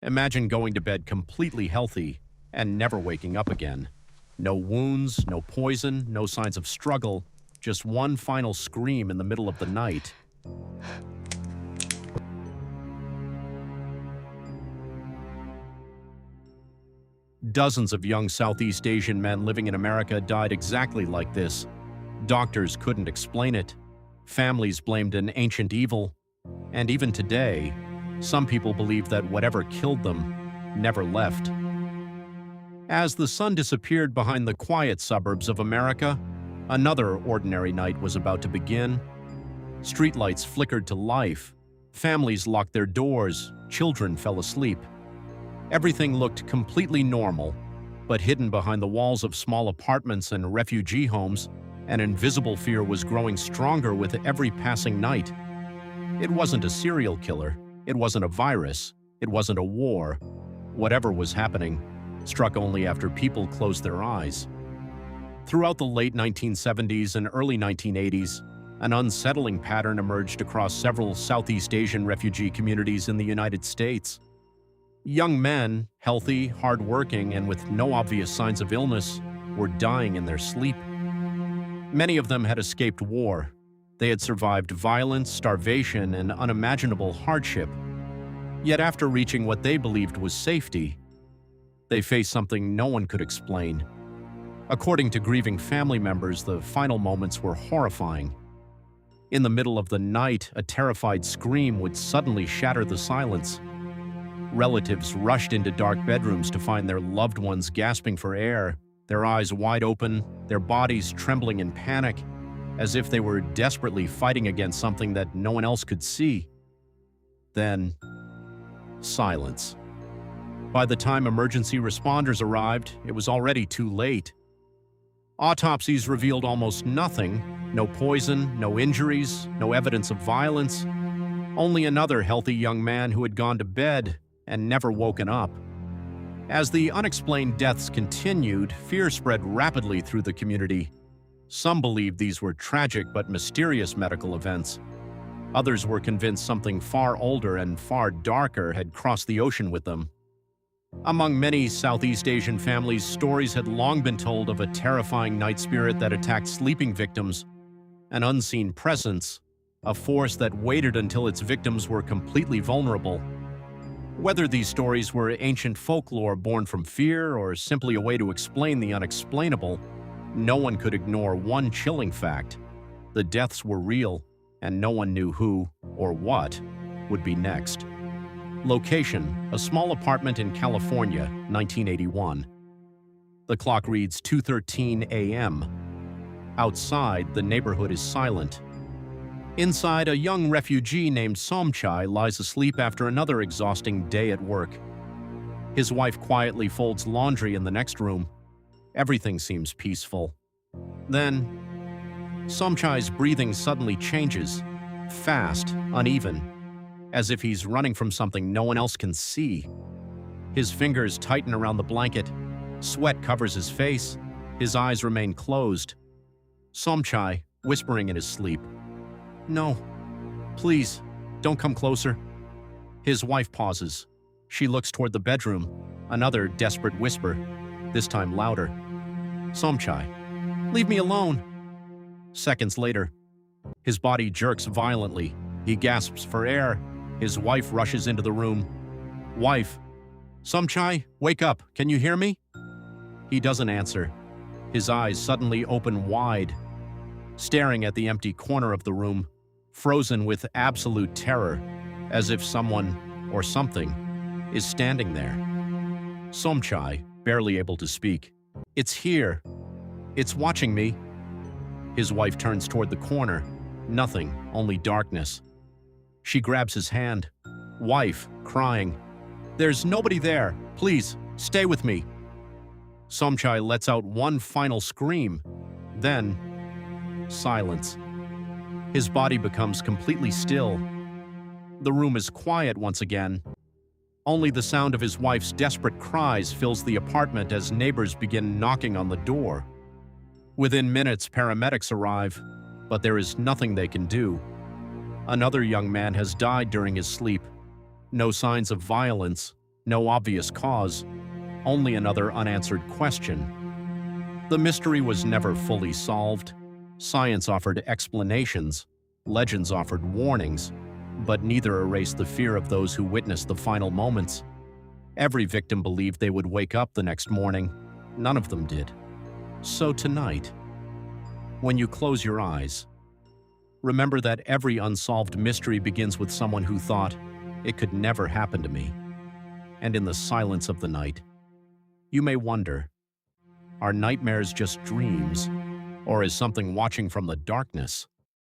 Imagine going to bed completely healthy and never waking up again. No wounds, no poison, no signs of struggle, just one final scream in the middle of the night. Dozens of young Southeast Asian men living in America died exactly like this. Doctors couldn't explain it. Families blamed an ancient evil. And even today, some people believe that whatever killed them never left. As the sun disappeared behind the quiet suburbs of America, another ordinary night was about to begin. Streetlights flickered to life. Families locked their doors. Children fell asleep. Everything looked completely normal, but hidden behind the walls of small apartments and refugee homes, an invisible fear was growing stronger with every passing night. It wasn't a serial killer. It wasn't a virus. It wasn't a war. Whatever was happening struck only after people closed their eyes. Throughout the late 1970s and early 1980s, an unsettling pattern emerged across several Southeast Asian refugee communities in the United States. Young men, healthy, hardworking, and with no obvious signs of illness, were dying in their sleep. Many of them had escaped war. They had survived violence, starvation, and unimaginable hardship. Yet after reaching what they believed was safety, they faced something no one could explain. According to grieving family members, the final moments were horrifying. In the middle of the night, a terrified scream would suddenly shatter the silence. Relatives rushed into dark bedrooms to find their loved ones gasping for air, their eyes wide open, their bodies trembling in panic, as if they were desperately fighting against something that no one else could see. Then, silence. By the time emergency responders arrived, it was already too late. Autopsies revealed almost nothing: no poison, no injuries, no evidence of violence. Only another healthy young man who had gone to bed and never woken up. As the unexplained deaths continued, fear spread rapidly through the community. Some believed these were tragic but mysterious medical events. Others were convinced something far older and far darker had crossed the ocean with them. Among many Southeast Asian families, stories had long been told of a terrifying night spirit that attacked sleeping victims, an unseen presence, a force that waited until its victims were completely vulnerable. Whether these stories were ancient folklore born from fear or simply a way to explain the unexplainable, no one could ignore one chilling fact: the deaths were real, and no one knew who or what would be next. Location: a small apartment in California, 1981. The clock reads 2:13 a.m. Outside, the neighborhood is silent. Inside, a young refugee named Somchai lies asleep after another exhausting day at work. His wife quietly folds laundry in the next room. Everything seems peaceful. Then, Somchai's breathing suddenly changes, fast, uneven, as if he's running from something no one else can see. His fingers tighten around the blanket. Sweat covers his face. His eyes remain closed. Somchai, whispering in his sleep, "No, please, don't come closer." His wife pauses. She looks toward the bedroom. Another desperate whisper, this time louder. "Somchai, leave me alone." Seconds later, his body jerks violently. He gasps for air. His wife rushes into the room. "Wife, Somchai, wake up. Can you hear me?" He doesn't answer. His eyes suddenly open wide, staring at the empty corner of the room, frozen with absolute terror, as if someone or something is standing there. Somchai, barely able to speak, "It's here. It's watching me." His wife turns toward the corner. Nothing, only darkness. She grabs his hand. Wife, crying, "There's nobody there. Please, stay with me." Somchai lets out one final scream. Then, silence. His body becomes completely still. The room is quiet once again. Only the sound of his wife's desperate cries fills the apartment as neighbors begin knocking on the door. Within minutes, paramedics arrive, but there is nothing they can do. Another young man has died during his sleep. No signs of violence, No obvious cause, only another unanswered question. The mystery was never fully solved. Science offered explanations, legends offered warnings, but neither erased the fear of those who witnessed the final moments. Every victim believed they would wake up the next morning. None of them did. So tonight, when you close your eyes, remember that every unsolved mystery begins with someone who thought, "It could never happen to me." And in the silence of the night, you may wonder, are nightmares just dreams, or is something watching from the darkness?